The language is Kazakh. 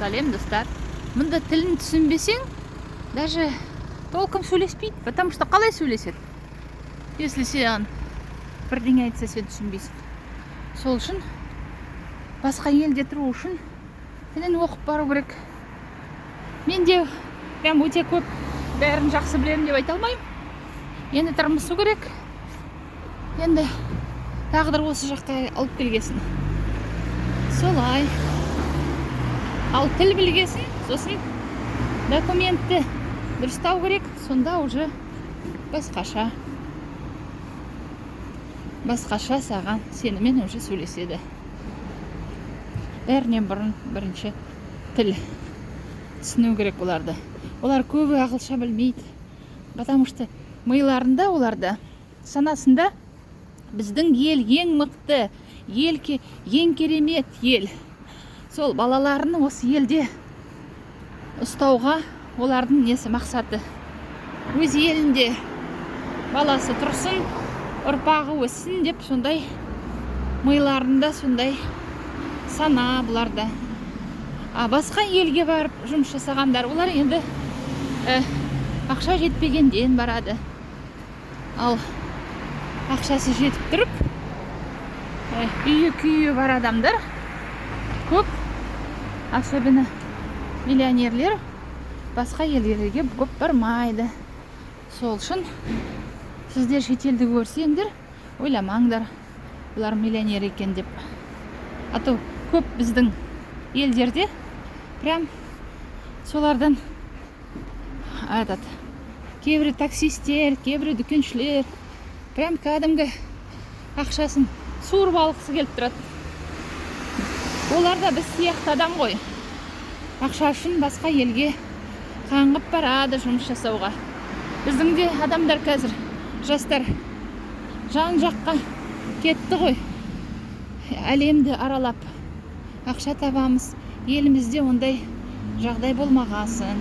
сәлем достар. Мұнда тілін түсінбесең, даже толком сөйлеспейді, потому что қалай сөйлеседі? Если сен бірдеңе айтса, сен түсінбейсің. Сол үшін басқа елде тұру үшін тілін оқып бару керек. Мен де прям өте көп бәрін жақсы білемін деп айта алмаймын. Енді тырмысу керек. Енді тағдыр осы жаққа алып келгесін. Солай. Ал тіл білгесін, сосын документті дұрыстау керек, сонда уже басқаша саған сенімен уже сөйлеседі. Бәрінен бұрын бірінші тіл түсіну керек оларды. Олар көбі ағылша білмейді, потому что миларында оларда, санасында біздің ел ең мықты, ең керемет ел. Сол балаларын осы елде ұстауға олардың несі мақсаты. Өз елінде баласы тұрсын, ұрпағы өссін деп сондай миларында сондай сана бұларда. Басқа елге барып жұмыс жасағандар, олар енді ақша жетпегенден барады. Ал ақшасы жетіп тұрып, үйі бар адамдар көп, особенно миллионерлер басқа елдерге көп бармайды. Сол үшін сіздер шетелді көрсеңдер, ойламаңдар, бұлар миллионер екен деп. А то көп біздің елдерде прям солардан кейбір таксистер, кейбір дүкеншілер прям кәдімгі ақшасын суырып алғысы келіп тұрады. Олар да біз сияқты адам ғой. Ақша үшін басқа елге қаңғып барады жұмыс жасауға. Біздің де адамдар қазір, жастар жан жаққа кетті ғой. Әлемді аралап ақша табамыз. Елімізде ондай жағдай болмағасын.